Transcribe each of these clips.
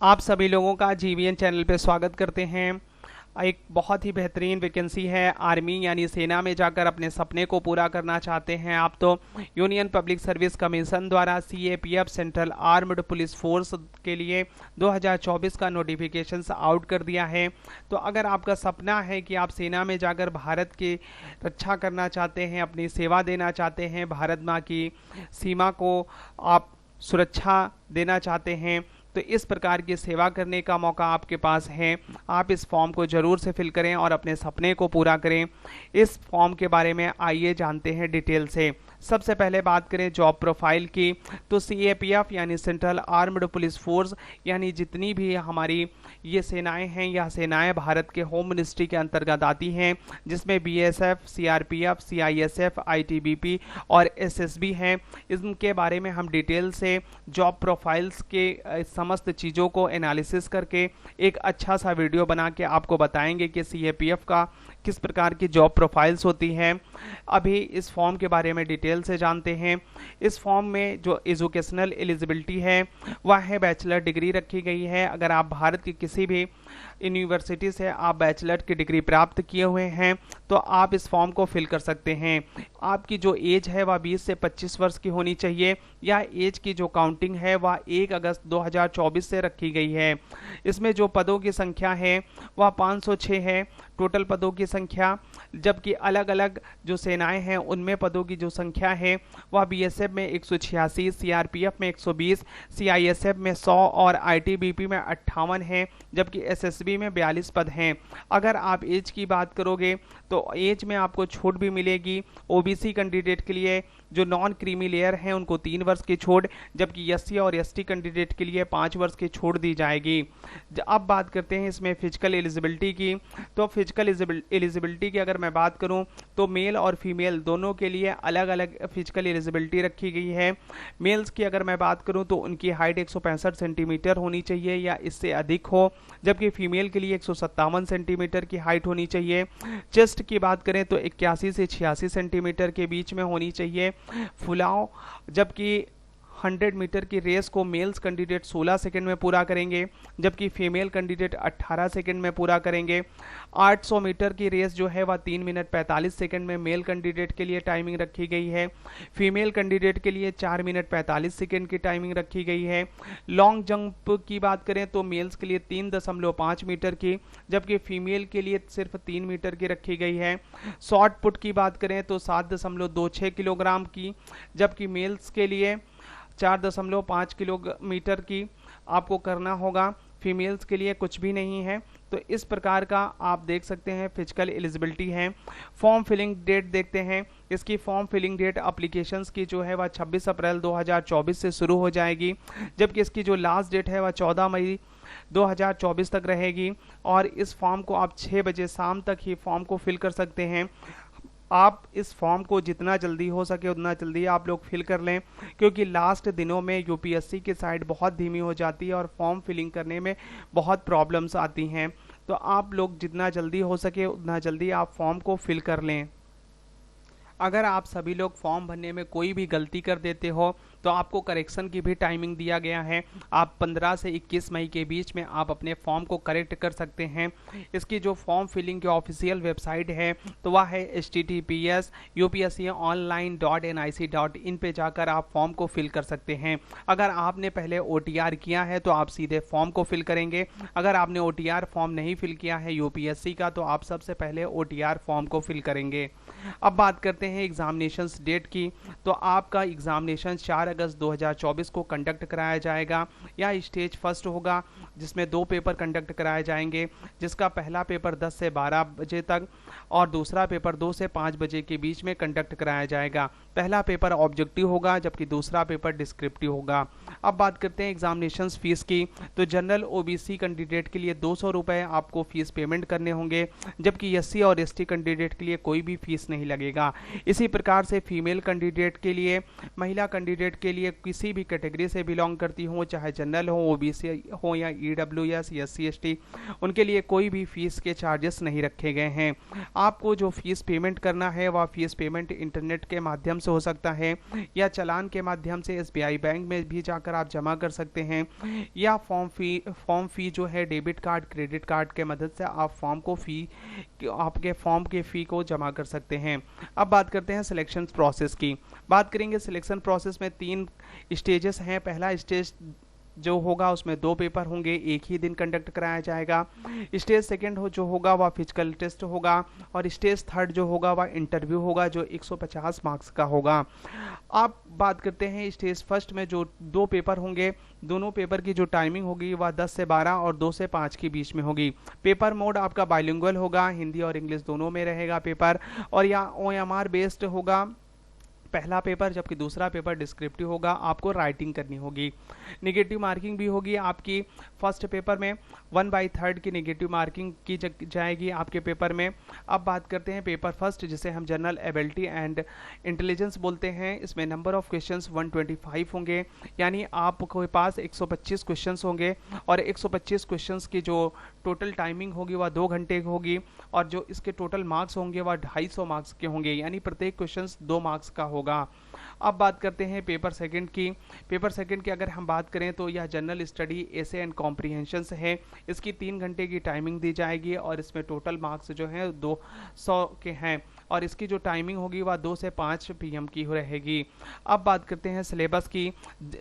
आप सभी लोगों का जीवीएन चैनल पे स्वागत करते हैं। एक बहुत ही बेहतरीन वैकेंसी है। आर्मी यानी सेना में जाकर अपने सपने को पूरा करना चाहते हैं आप तो यूनियन पब्लिक सर्विस कमीशन द्वारा CAPF central armed police force के लिए 2024 का नोटिफिकेशन आउट कर दिया है। तो अगर आपका सपना है कि आप सेना में जाकर भारत की रक्षा करना चाहते हैं, अपनी सेवा देना चाहते हैं, भारत माँ की सीमा को आप सुरक्षा देना चाहते हैं, तो इस प्रकार की सेवा करने का मौका आपके पास है। आप इस फॉर्म को जरूर से फिल करें और अपने सपने को पूरा करें। इस फॉर्म के बारे में आइए जानते हैं डिटेल से। सबसे पहले बात करें जॉब प्रोफाइल की, तो सीएपीएफ यानी सेंट्रल आर्म्ड पुलिस फोर्स यानी जितनी भी हमारी ये सेनाएं हैं, यह सेनाएं भारत के होम मिनिस्ट्री के अंतर्गत आती हैं, जिसमें बीएसएफ, सीआरपीएफ, सीआईएसएफ, आईटीबीपी और एसएसबी हैं। इनके बारे में हम डिटेल से जॉब प्रोफाइल्स के समस्त चीज़ों को एनालिसिस करके एक अच्छा सा वीडियो बना के आपको बताएंगे कि सीएपीएफ का किस प्रकार की जॉब प्रोफाइल्स होती हैं। अभी इस फॉर्म के बारे में डिटेल से जानते हैं। इस फॉर्म में जो एजुकेशनल एलिजिबिलिटी है वह है बैचलर डिग्री रखी गई है। अगर आप भारत की किसी भी यूनिवर्सिटी से आप बैचलर की डिग्री प्राप्त किए हुए हैं तो आप इस फॉर्म को फिल कर सकते हैं। आपकी जो एज है वह 20 से 25 वर्ष की होनी चाहिए। यह एज की जो काउंटिंग है वह 1 अगस्त 2024 से रखी गई है। इसमें जो पदों की संख्या है वह 506 है टोटल पदों की संख्या, जबकि अलग अलग जो सेनाएं हैं उनमें पदों की जो संख्या है वह बीएसएफ में 186, सीआरपीएफ में 120, सीआईएसएफ में 100 और आईटीबीपी में 58 है, जबकि एसएसबी में 42 पद हैं। अगर आप एज की बात करोगे तो एज में आपको छूट भी मिलेगी। ओबीसी कैंडिडेट के लिए जो नॉन क्रीमी लेयर हैं उनको 3 वर्ष की छूट, जबकि एससी और एसटी कैंडिडेट के लिए 5 वर्ष की छूट दी जाएगी। अब बात करते हैं इसमें फिजिकल एलिजिबिलिटी की। तो फिजिकल एलिजिबिलिटी की अगर मैं बात करूं तो मेल और फीमेल दोनों के लिए अलग अलग फिजिकल एलिजिबिलिटी रखी गई है। मेल्स की अगर मैं बात करूं तो उनकी हाइट 165 सेंटीमीटर होनी चाहिए या इससे अधिक हो, जबकि फीमेल के लिए 157 सेंटीमीटर की हाइट होनी चाहिए। चेस्ट की बात करें तो 81 से 86 सेंटीमीटर के बीच में होनी चाहिए। फुलाव, जबकि 100 मीटर की रेस को मेल्स कैंडिडेट 16 सेकंड में पूरा करेंगे, जबकि फीमेल कैंडिडेट 18 सेकंड में पूरा करेंगे। 800 मीटर की रेस जो है वह 3 मिनट 45 सेकंड में मेल कैंडिडेट के लिए टाइमिंग रखी गई है। फीमेल कैंडिडेट के लिए 4 मिनट 45 सेकंड की टाइमिंग रखी गई है। लॉन्ग जंप की बात करें तो मेल्स के लिए 3.5 मीटर की, जबकि फीमेल के लिए सिर्फ 3 मीटर की रखी गई है। शॉर्ट पुट की बात करें तो 7.26 किलोग्राम की, जबकि मेल्स के लिए 4.5 किलोमीटर की आपको करना होगा। फीमेल्स के लिए कुछ भी नहीं है। तो इस प्रकार का आप देख सकते हैं फिजिकल एलिजिबिलिटी है। फॉर्म फिलिंग डेट देखते हैं। इसकी फॉर्म फिलिंग डेट एप्लीकेशंस की जो है वह 26 अप्रैल 2024 से शुरू हो जाएगी, जबकि इसकी जो लास्ट डेट है वह 14 मई 2024 तक रहेगी। और इस फॉर्म को आप 6 बजे शाम तक ही फॉर्म को फिल कर सकते हैं। आप इस फॉर्म को जितना जल्दी हो सके उतना जल्दी आप लोग फिल कर लें, क्योंकि लास्ट दिनों में यूपीएससी की साइट बहुत धीमी हो जाती है और फॉर्म फिलिंग करने में बहुत प्रॉब्लम्स आती हैं। तो आप लोग जितना जल्दी हो सके उतना जल्दी आप फॉर्म को फिल कर लें। अगर आप सभी लोग फॉर्म भरने में कोई भी गलती कर देते हो तो आपको करेक्शन की भी टाइमिंग दिया गया है। आप 15 से 21 मई के बीच में आप अपने फॉर्म को करेक्ट कर सकते हैं। इसकी जो फॉर्म फिलिंग की ऑफिशियल वेबसाइट है तो वह है https://upsconline.nic.in पे जाकर आप फॉर्म को फिल कर सकते हैं। अगर आपने पहले OTR किया है तो आप सीधे फॉर्म को फिल करेंगे। अगर आपने OTR फॉर्म नहीं फिल किया है यूपीएससी का तो आप सबसे पहले OTR फॉर्म को फिल करेंगे। अब बात करते हैं एग्जामिनेशन डेट की। तो आपका एग्जामिनेशन 4 अगस्त 2024 को कंडक्ट कराया जाएगा। यह स्टेज फर्स्ट होगा, जिसमें 2 पेपर कंडक्ट कराए जाएंगे, जिसका पहला पेपर 10 से 12 बजे तक और दूसरा पेपर 2 से 5 बजे के बीच में कंडक्ट कराया जाएगा। पहला पेपर ऑब्जेक्टिव होगा, जबकि दूसरा पेपर डिस्क्रिप्टिव होगा। अब बात करते हैं एग्जामिनेशन फीस की। तो जनरल ओबीसी कैंडिडेट के लिए 200 रुपये आपको फीस पेमेंट करने होंगे, जबकि एससी और एसटी कैंडिडेट के लिए कोई भी फीस नहीं लगेगा। इसी प्रकार से फीमेल कैंडिडेट के लिए, महिला कैंडिडेट के लिए किसी भी कैटेगरी से बिलोंग करती हो, चाहे जनरल हो, ओबीसी हो या ईडब्ल्यूएस, एससी एसटी, उनके लिए कोई भी फीस के चार्जेस नहीं रखे गए हैं। आपको जो फीस पेमेंट करना है वह फीस पेमेंट इंटरनेट के माध्यम से हो सकता है या चालान के माध्यम से एसबीआई बैंक में भी जाकर जाकर आप जमा कर सकते हैं, या फॉर्म फी जो है डेबिट कार्ड क्रेडिट कार्ड के मदद से आप आपके फॉर्म के फ़ी को जमा कर सकते हैं। अब बात करते हैं सिलेक्शन प्रोसेस की। बात करेंगे सिलेक्शन प्रोसेस में 3 स्टेजेस हैं। पहला स्टेज जो होगा उसमें 2 पेपर होंगे, एक ही दिन कंडक्ट कराया जाएगा। स्टेज सेकंड जो होगा वह फिजिकल टेस्ट होगा, और स्टेज थर्ड जो होगा वह इंटरव्यू होगा जो 150 मार्क्स का होगा। आप बात करते हैं स्टेज फर्स्ट में जो 2 पेपर होंगे, दोनों पेपर की जो टाइमिंग होगी वह 10 से 12 और 2 से 5 के बीच में होगी। पेपर मोड आपका बाइलिंगुअल होगा, हिंदी और इंग्लिश दोनों में रहेगा पेपर, और या OMR बेस्ड होगा पहला पेपर, जबकि दूसरा पेपर डिस्क्रिप्टिव होगा, आपको राइटिंग करनी होगी। नेगेटिव मार्किंग भी होगी आपकी फर्स्ट पेपर में, 1/3 की नेगेटिव मार्किंग की जाएगी आपके पेपर में। अब बात करते हैं पेपर फर्स्ट, जिसे हम जनरल एबिलिटी एंड इंटेलिजेंस बोलते हैं। इसमें नंबर ऑफ क्वेश्चंस 125 होंगे, यानी आपके पास 125 क्वेश्चंस होंगे, और 125 क्वेश्चंस की जो टोटल टाइमिंग होगी वह 2 घंटे की होगी, और जो इसके टोटल मार्क्स होंगे वह 250 मार्क्स के होंगे, यानी प्रत्येक क्वेश्चन 2 मार्क्स का होगा। अब बात करते हैं पेपर सेकंड की। पेपर सेकंड की अगर हम बात करें तो यह general study essay and comprehension है। इसकी 3 घंटे की टाइमिंग दी जाएगी, और इसमें टोटल मार्क्स जो हैं 200 के हैं, और इसकी जो टाइमिंग होगी वह 2 से 5 PM की रहेगी। अब बात करते हैं सिलेबस की।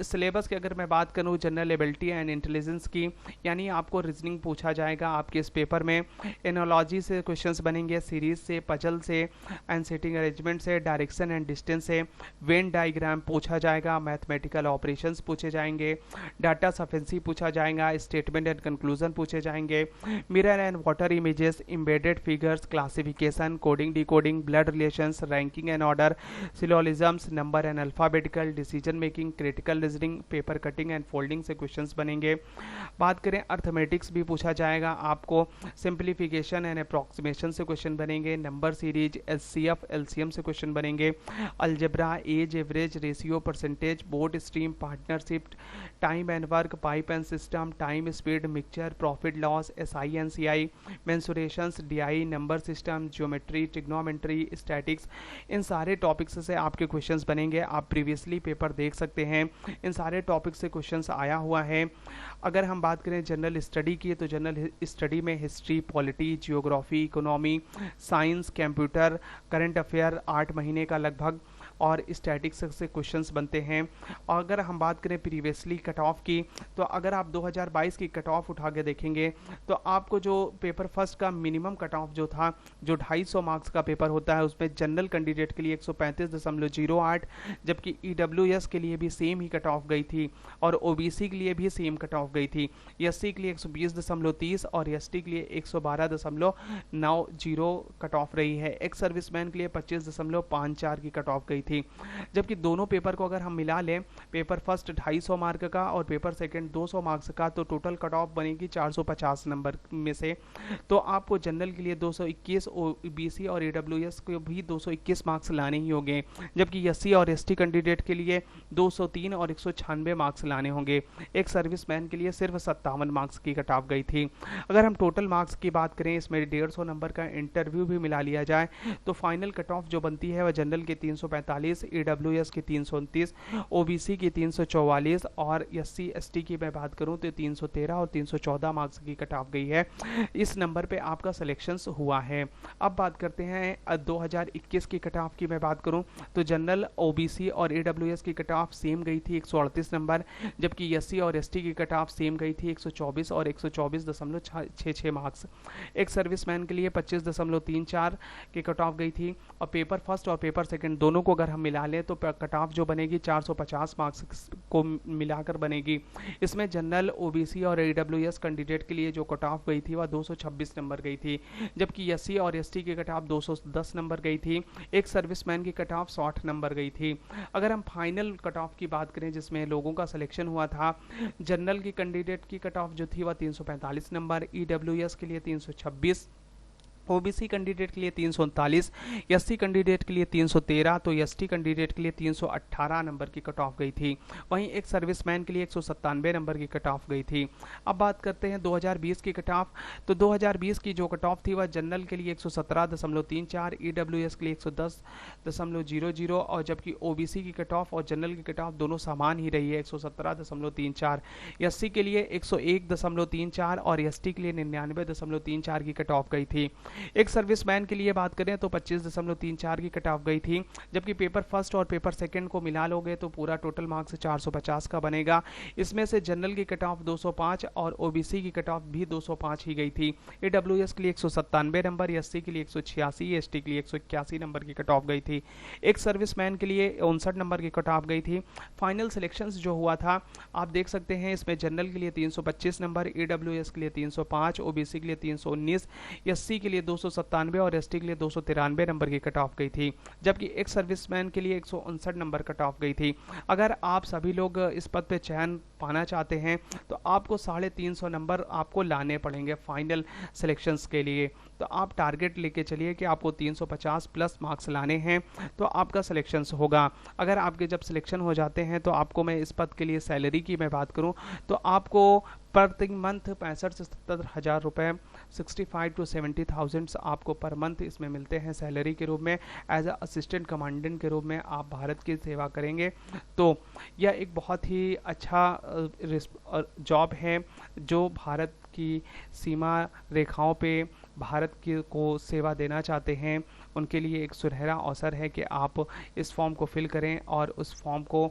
सिलेबस की अगर मैं बात करूं जनरल एबिलिटी एंड इंटेलिजेंस की, यानी आपको रीजनिंग पूछा जाएगा आपके इस पेपर में, एनोलॉजी से क्वेश्चंस बनेंगे, सीरीज से, पजल से, एंड सेटिंग अरेंजमेंट से, डायरेक्शन एंड डिस्टेंस से, वेन डायग्राम पूछा जाएगा, मैथमेटिकल ऑपरेशंस पूछे जाएंगे, डाटा सफिशिएंसी पूछा जाएगा, स्टेटमेंट एंड कंक्लूजन पूछे जाएंगे, mirror and water images, embedded figures, classification, coding decoding, blood relations, ranking and order, syllogisms, number and alphabetical, decision making, critical reasoning, paper cutting and folding से questions बनेंगे। बात करें arithmetics भी पूछा जाएगा आपको, सिंप्लीफिकेशन एंड अप्रॉक्सीमेशन से question बनेंगे, नंबर सीरीज, HCF LCM से क्वेश्चन बनेंगे, algebra, age, average, ratio, percentage, boat stream, partnership, time and work, pipe and cistern, time speed, mixture, profit loss, SI and CI, mensurations, DI, number system, geometry, trigonometry, statics, इन सारे topics से आपके questions बनेंगे। आप previously paper देख सकते हैं, इन सारे टॉपिक्स से क्वेश्चंस आया हुआ है। अगर हम बात करें जनरल स्टडी की, तो जनरल स्टडी में history, polity, geography, economy, science, computer, current affair 8 महीने का लगभग, और स्टैटिक्स से क्वेश्चंस बनते हैं। और अगर हम बात करें प्रीवियसली कट ऑफ की, तो अगर आप 2022 की कट ऑफ उठा के देखेंगे तो आपको जो पेपर फर्स्ट का मिनिमम कट ऑफ जो था, जो 250 मार्क्स का पेपर होता है, उसमें जनरल कैंडिडेट के लिए 135.08, जबकि EWS के लिए भी सेम ही कट ऑफ गई थी, और OBC के लिए भी सेम कट ऑफ गई थी। SC के लिए 120.30 और ST के लिए 112.90 कट ऑफ रही है। एक्स सर्विसमैन के लिए 25.54 की कट ऑफ गई थी। जबकि दोनों पेपर को अगर हम मिला लें, पेपर फर्स्ट 250 मार्क का और पेपर सेकंड 200 मार्क्स का, तो टोटल कट ऑफ बनेगी 450 नंबर में से। तो आपको जनरल के लिए 221, OBC और EWS को भी 221 मार्क्स लाने ही होंगे, जबकि SC और ST कैंडिडेट के लिए 203 और 196 मार्क्स लाने होंगे। एक सर्विसमैन के लिए सिर्फ 57 मार्क्स की कट ऑफ गई थी। अगर हम टोटल मार्क्स की बात करें, इसमें 150 नंबर का इंटरव्यू भी मिला लिया जाए, तो फाइनल कट ऑफ जो बनती है वह जनरल के 345, EWS की 329, OBC की 344, और SC ST की मैं बात करूं तो 313 और 314 मार्क्स की कट ऑफ गई है। इस नंबर पे आपका सिलेक्शन हुआ है। अब बात करते हैं 2021 की कट ऑफ की मैं बात करूं तो जनरल, OBC और EWS की कट ऑफ सेम गई थी 138 नंबर, जबकि SC और ST की कट ऑफ सेम गई थी 124 और 124.66 मार्क्स। एक सर्विसमैन के लिए 25.34 की कट ऑफ गई थी, और पेपर फर्स्ट और पेपर सेकंड दोनों को अगर हम मिला लें तो कट ऑफ जो बनेगी 450 मार्क्स को मिलाकर बनेगी। इसमें जनरल, OBC और EWS कैंडिडेट के लिए जो कट ऑफ गई थी वह 226 नंबर गई थी, जबकि SC और ST की कट ऑफ 210 नंबर गई थी। एक सर्विसमैन की कट ऑफ 60 नंबर गई थी। अगर हम फाइनल कट ऑफ की बात करें जिसमें लोगों का सिलेक्शन हुआ था, जनरल की कैंडिडेट की कट ऑफ जो थी वह 345 नंबर, EWS के लिए 326, ओबीसी कैंडिडेट के लिए 339, एससी कैंडिडेट के लिए 313, तो एसटी कैंडिडेट के लिए 318 नंबर की कट ऑफ गई थी। वहीं एक सर्विसमैन के लिए 197 नंबर की कट ऑफ गई थी। अब बात करते हैं 2020 की कट ऑफ। तो 2020 की जो कट ऑफ थी वह जनरल के लिए 117.34, ईडब्ल्यूएस के लिए 110.00, और जबकि ओबीसी की कट ऑफ और जनरल की कट ऑफ दोनों समान ही रही है, 117.34। एससी के लिए 101.34 और एसटी के लिए 99.34 की कट ऑफ गई थी। एक सर्विसमैन के लिए बात करें तो 25.34 की कट ऑफ गई थी, जबकि पेपर फर्स्ट और पेपर सेकंड को मिला लोगे तो पूरा टोटल मार्क्स 450 का बनेगा। इसमें से जनरल की कट ऑफ 205 और ओबीसी की कट ऑफ भी 205 ही गई थी। ईडब्ल्यूएस के लिए 197 नंबर, एससी के लिए 186, एसटी के लिए 181 नंबर की कट ऑफ गई थी। एक सर्विसमैन के लिए 59 नंबर की कट ऑफ गई थी। फाइनल सिलेक्शंस जो हुआ था आप देख सकते हैं, इसमें जनरल के लिए 325 नंबर, ईडब्ल्यूएस के लिए 305, ओबीसी के लिए 319, एससी के लिए 297 और एसटी के लिए 293 नंबर की कट ऑफ गई थी। जबकि एक सर्विसमैन के लिए 159 नंबर कट ऑफ गई थी। अगर आप सभी लोग इस पद पे चयन पाना चाहते हैं तो आपको 350 नंबर आपको लाने पड़ेंगे फाइनल सिलेक्शंस के लिए। तो आप टारगेट लेके चलिए कि आपको 350 प्लस मार्क्स लाने हैं तो आपका सिलेक्शंस होगा। अगर आपके जब सिलेक्शन हो जाते हैं तो आपको, मैं इस पद के लिए सैलरी की मैं बात करूं तो आपको प्रति मंथ 65 से 70 हज़ार रुपये, 65 to 70,000 आपको पर मंथ इसमें मिलते हैं सैलरी के रूप में। एज अ असिस्टेंट कमांडेंट के रूप में आप भारत की सेवा करेंगे। तो यह एक बहुत ही अच्छा जॉब है जो भारत की सीमा रेखाओं पे भारत की को सेवा देना चाहते हैं उनके लिए एक सुनहरा अवसर है कि आप इस फॉर्म को फिल करें और उस फॉर्म को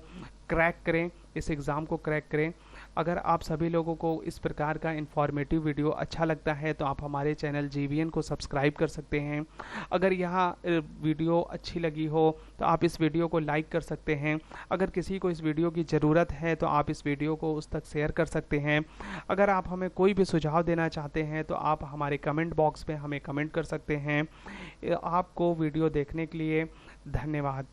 क्रैक करें, इस एग्ज़ाम को क्रैक करें। अगर आप सभी लोगों को इस प्रकार का इन्फॉर्मेटिव वीडियो अच्छा लगता है तो आप हमारे चैनल जीवीएन को सब्सक्राइब कर सकते हैं। अगर यह वीडियो अच्छी लगी हो तो आप इस वीडियो को लाइक कर सकते हैं। अगर किसी को इस वीडियो की ज़रूरत है तो आप इस वीडियो को उस तक शेयर कर सकते हैं। अगर आप हमें कोई भी सुझाव देना चाहते हैं तो आप हमारे कमेंट बॉक्स में हमें कमेंट कर सकते हैं। आपको वीडियो देखने के लिए धन्यवाद।